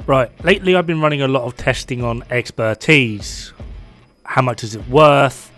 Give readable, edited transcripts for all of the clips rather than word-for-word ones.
Right, lately I've been running a lot of testing on expertise. How much is it worth?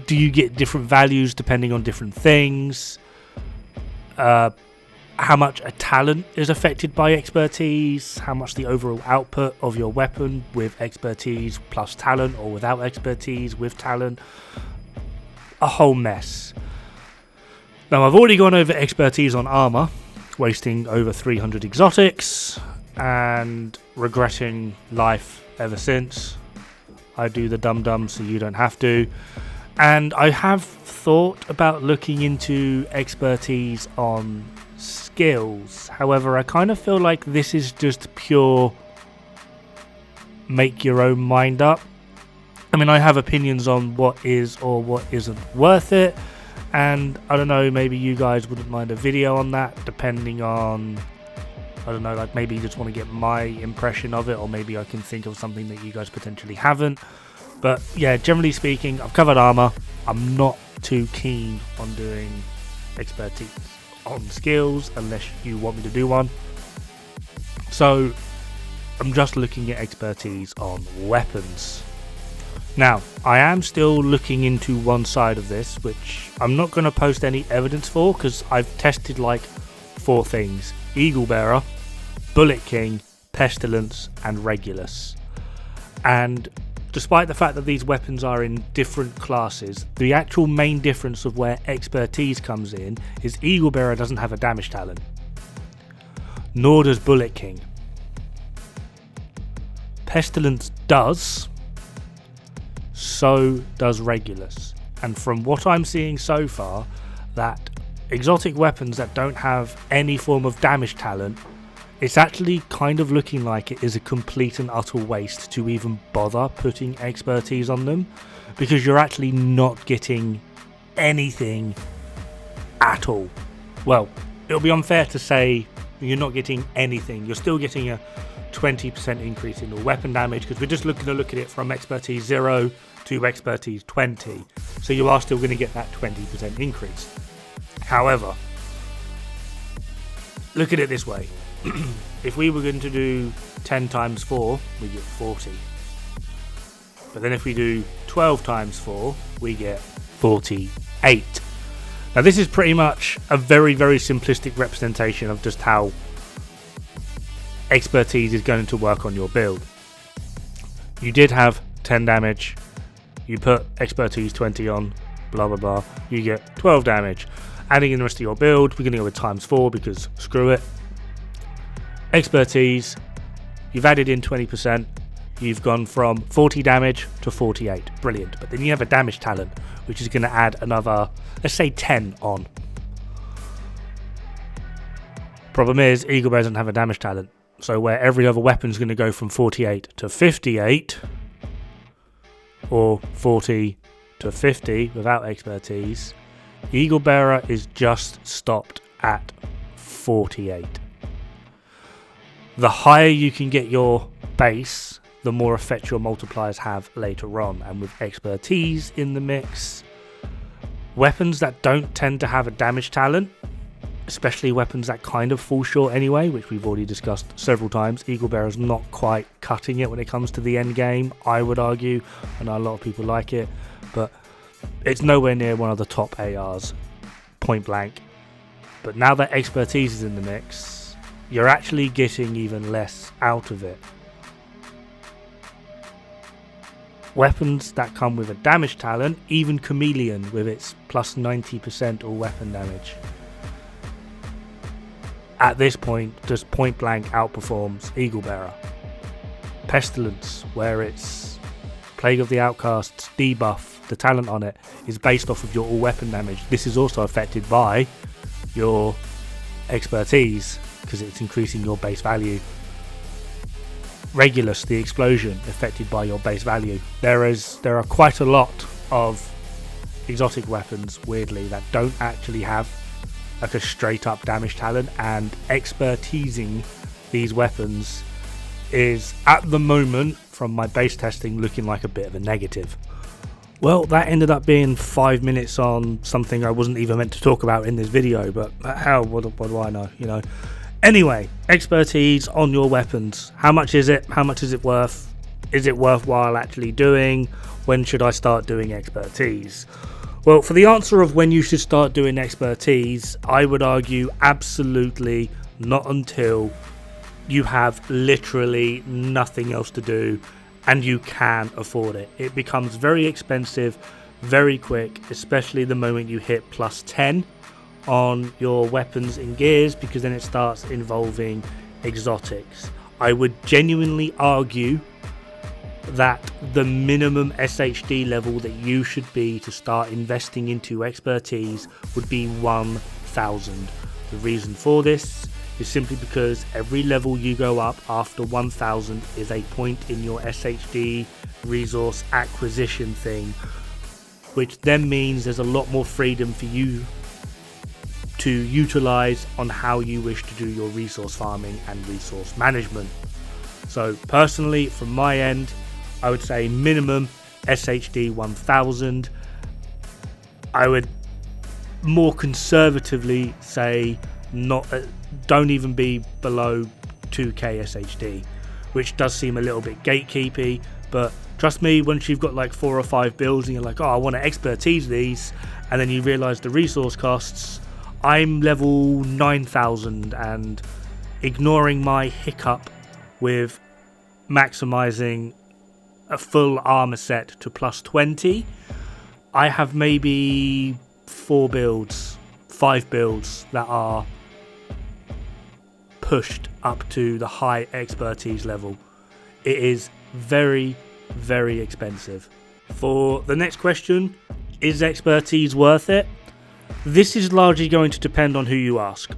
Do you get different values depending on different things? How much a talent is affected by expertise? How much the overall output of your weapon with expertise plus talent, or without expertise with talent? A whole mess. Now, I've already gone over expertise on armor, wasting over 300 exotics and regretting life ever since. I do the dum-dum so you don't have to. And I have thought about looking into expertise on skills. However, I kind of feel like this is just pure make your own mind up. I mean, I have opinions on what is or what isn't worth it, and I don't know, maybe you guys wouldn't mind a video on that, depending on, I don't know, like maybe you just want to get my impression of it, or maybe I can think of something that you guys potentially haven't. But yeah, generally speaking, I've covered armor. I'm not too keen on doing expertise on skills unless you want me to do one. So I'm just looking at expertise on weapons. Now, I am still looking into one side of this, which I'm not going to post any evidence for because I've tested like 4 things: Eagle Bearer, Bullet King, Pestilence, and Regulus. And despite the fact that these weapons are in different classes, the actual main difference of where expertise comes in is Eagle Bearer doesn't have a damage talent, nor does Bullet King. Pestilence does, so does Regulus. And from what I'm seeing so far, that exotic weapons that don't have any form of damage talent, it's actually kind of looking like it is a complete and utter waste to even bother putting expertise on them, because you're actually not getting anything at all. Well, it'll be unfair to say you're not getting anything. You're still getting a 20% increase in your weapon damage, because we're just looking to look at it from expertise 0 to expertise 20. So you are still going to get that 20% increase. However, look at it this way. If we were going to do 10 times 4, we get 40. But then if we do 12 times 4, we get 48. Now this is pretty much a very, very simplistic representation of just how expertise is going to work on your build. You did have 10 damage, you put expertise 20 on, blah blah blah, you get 12 damage. Adding in the rest of your build, we're going to go with times 4 because screw it. Expertise, you've added in 20%, you've gone from 40 damage to 48, brilliant. But then you have a damage talent, which is going to add another, let's say 10 on. Problem is, Eagle Bear doesn't have a damage talent, so where every other weapon is going to go from 48 to 58, or 40 to 50 without expertise, Eagle Bearer is just stopped at 48. The higher you can get your base, the more effect your multipliers have later on. And with expertise in the mix, weapons that don't tend to have a damage talent, especially weapons that kind of fall short anyway, which we've already discussed several times, Eagle Bearer's not quite cutting it when it comes to the end game, I would argue. I know a lot of people like it, but it's nowhere near one of the top ARs, point blank. But now that expertise is in the mix, you're actually getting even less out of it. Weapons that come with a damage talent, even Chameleon with its plus 90% all weapon damage, at this point just point blank outperforms Eagle Bearer. Pestilence, where it's Plague of the Outcasts debuff, the talent on it is based off of your all weapon damage. This is also affected by your expertise because it's increasing your base value. Regulus, the explosion, affected by your base value. There are quite a lot of exotic weapons, weirdly, that don't actually have like a straight up damage talent, and expertising these weapons is at the moment, from my base testing, looking like a bit of a negative. Well, that ended up being 5 minutes on something I wasn't even meant to talk about in this video, but hell, what do I know, you know. Anyway, expertise on your weapons. How much is it? How much is it worth? Is it worthwhile actually doing? When should I start doing expertise? Well, for the answer of when you should start doing expertise, I would argue absolutely not until you have literally nothing else to do and you can afford it. It becomes very expensive very quick, especially the moment you hit plus 10 on your weapons and gears, because then it starts involving exotics. I would genuinely argue that the minimum SHD level that you should be to start investing into expertise would be 1000. The reason for this is simply because every level you go up after 1000 is a point in your SHD resource acquisition thing, which then means there's a lot more freedom for you to utilize on how you wish to do your resource farming and resource management. So personally, from my end, I would say minimum SHD 1000. I would more conservatively say don't even be below 2k SHD, which does seem a little bit gatekeepy, but trust me, once you've got like 4 or 5 builds and you're like, oh, I want to expertise these, and then you realize the resource costs. I'm level 9000, and ignoring my hiccup with maximizing a full armor set to plus 20, I have maybe 5 builds that are pushed up to the high expertise level. It is very, very expensive. For the next question, is expertise worth it? This is largely going to depend on who you ask.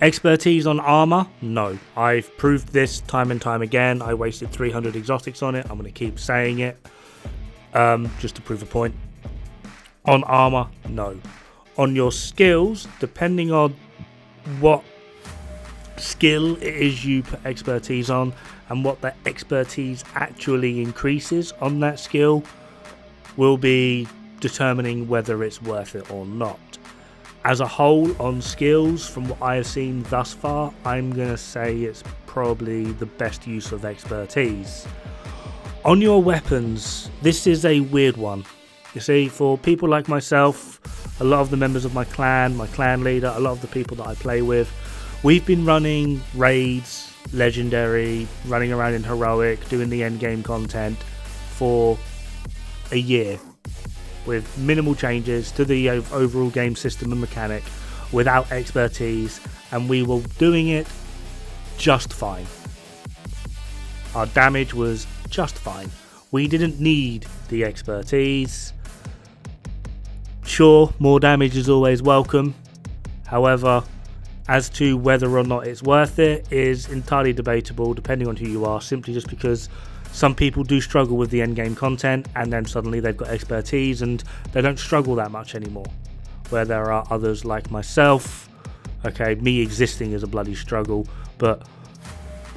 Expertise on armor? No. I've proved this time and time again. I wasted 300 exotics on it. I'm going to keep saying it just to prove a point. On armor? No. On your skills, depending on what skill it is you put expertise on and what the expertise actually increases on that skill, will be determining whether it's worth it or not. As a whole, on skills, from what I have seen thus far, I'm going to say it's probably the best use of expertise. On your weapons, this is a weird one. You see, for people like myself, a lot of the members of my clan leader, a lot of the people that I play with, we've been running raids, legendary, running around in heroic, doing the endgame content for a year, with minimal changes to the overall game system and mechanic, without expertise, and we were doing it just fine. Our damage was just fine. We didn't need the expertise. Sure, more damage is always welcome. However, as to whether or not it's worth it is entirely debatable, depending on who you are, simply just because some people do struggle with the endgame content, and then suddenly they've got expertise and they don't struggle that much anymore. Where there are others like myself, okay, me existing is a bloody struggle, but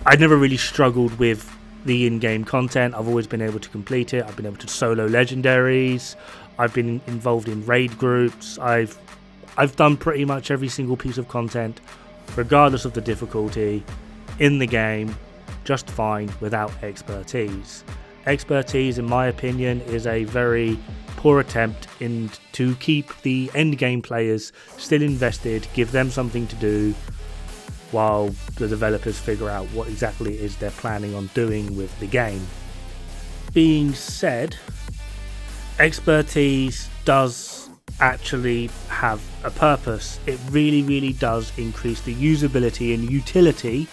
I never really struggled with the in-game content. I've always been able to complete it. I've been able to solo legendaries. I've been involved in raid groups. I've done pretty much every single piece of content, regardless of the difficulty, in the game, just fine without expertise. Expertise, in my opinion, is a very poor attempt to keep the endgame players still invested, give them something to do, while the developers figure out what exactly it is they're planning on doing with the game. Being said, expertise does actually have a purpose. It really, really does increase the usability and utility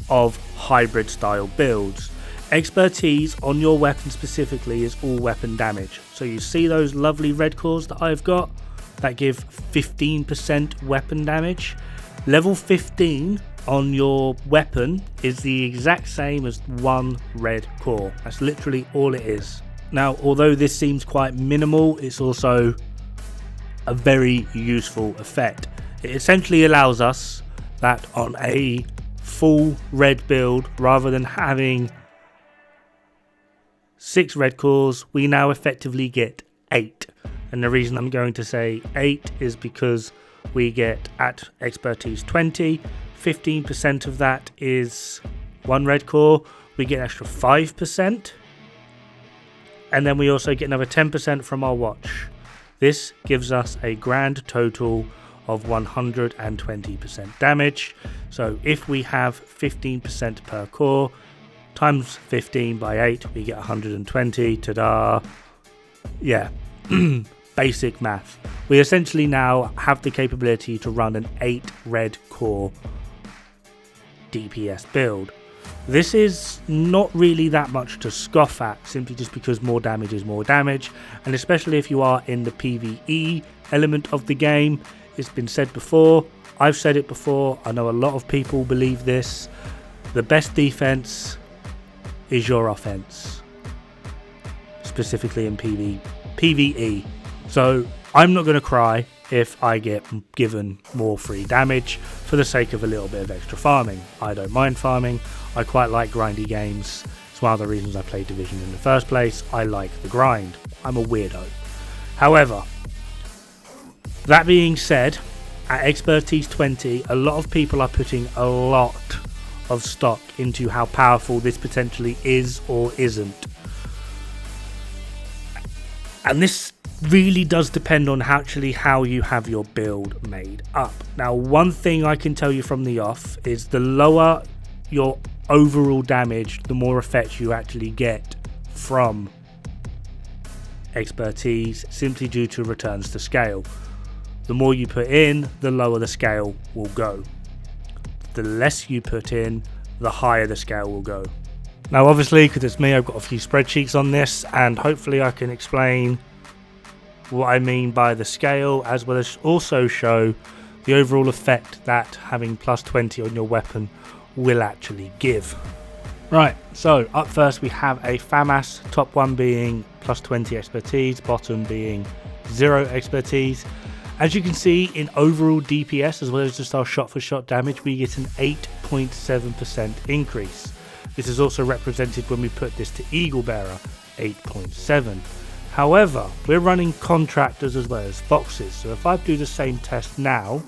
of hybrid style builds. Expertise on your weapon specifically is all weapon damage. So you see those lovely red cores that I've got that give 15% weapon damage? Level 15 on your weapon is the exact same as 1 red core. That's literally all it is. Now, although this seems quite minimal, it's also a very useful effect. It essentially allows us that on a full red build, rather than having 6 red cores, we now effectively get 8. And the reason I'm going to say 8 is because we get at expertise 20, 15% of that is 1 red core, we get an extra 5%, and then we also get another 10% from our watch. This gives us a grand total of 120% damage. So if we have 15% per core, times 15 by 8, we get 120. Ta-da! Yeah, basic math. We essentially now have the capability to run an 8 red core DPS build. This is not really that much to scoff at, simply just because more damage is more damage, and especially if you are in the PvE element of the game. It's been said before, I've said it before, I know a lot of people believe this: the best defense is your offense, specifically in PvE. So I'm not going to cry if I get given more free damage for the sake of a little bit of extra farming. I don't mind farming, I quite like grindy games. It's one of the reasons I played Division in the first place. I like the grind. I'm a weirdo. However, that being said, at expertise 20, a lot of people are putting a lot of stock into how powerful this potentially is or isn't. And this really does depend on how you have your build made up. Now, one thing I can tell you from the off is the lower your overall damage, the more effect you actually get from expertise, simply due to returns to scale. The more you put in, the lower the scale will go. The less you put in, the higher the scale will go. Now obviously, because it's me, I've got a few spreadsheets on this, and hopefully I can explain what I mean by the scale, as well as also show the overall effect that having plus 20 on your weapon will actually give. Right, so up first we have a FAMAS, top one being plus 20 expertise, bottom being 0 expertise. As you can see, in overall DPS as well as just our shot for shot damage, we get an 8.7% increase. This is also represented when we put this to Eagle Bearer, 8.7. However, we're running contractors as well as foxes, so if I do the same test now,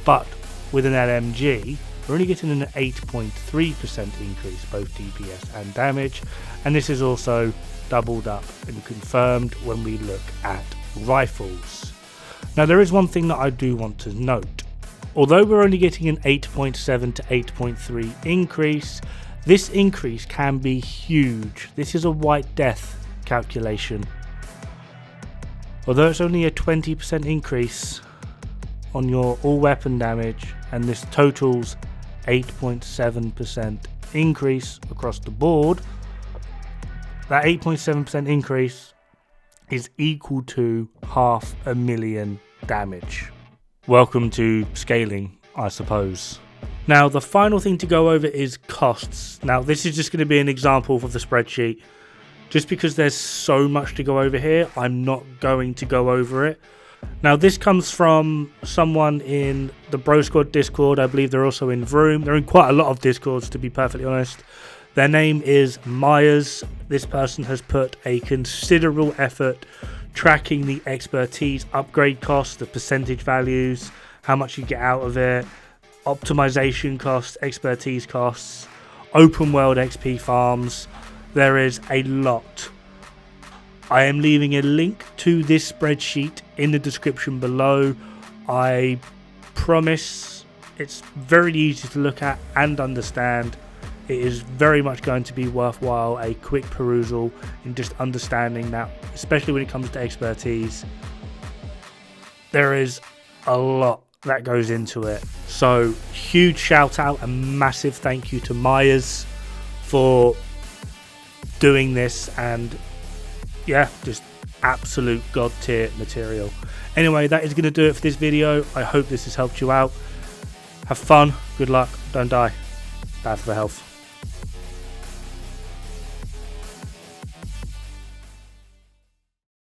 but with an LMG, we're only getting an 8.3% increase, both DPS and damage, and this is also doubled up and confirmed when we look at rifles. Now there is one thing that I do want to note. Although we're only getting an 8.7 to 8.3 increase, this increase can be huge. This is a White Death calculation. Although it's only a 20% increase on your all weapon damage, and this totals 8.7% increase across the board, that 8.7% increase is equal to 500,000 damage. Welcome to scaling, I suppose. Now the final thing to go over is costs. Now this is just going to be an example of the spreadsheet. Just because there's so much to go over here, I'm not going to go over it. Now this comes from someone in the Bro Squad Discord. I believe they're also in Vroom. They're in quite a lot of Discords, to be perfectly honest. Their name is Meyers. This person has put a considerable effort tracking the expertise upgrade costs, the percentage values, how much you get out of it, optimization costs, expertise costs, open world XP farms. There is a lot. I am leaving a link to this spreadsheet in the description below. I promise it's very easy to look at and understand. It is very much going to be worthwhile, a quick perusal in just understanding that, especially when it comes to expertise. There is a lot that goes into it. So huge shout out and massive thank you to Meyers for doing this, and yeah, just absolute god tier material. Anyway, that is going to do it for this video. I hope this has helped you out. Have fun, good luck, don't die. Bad for the health.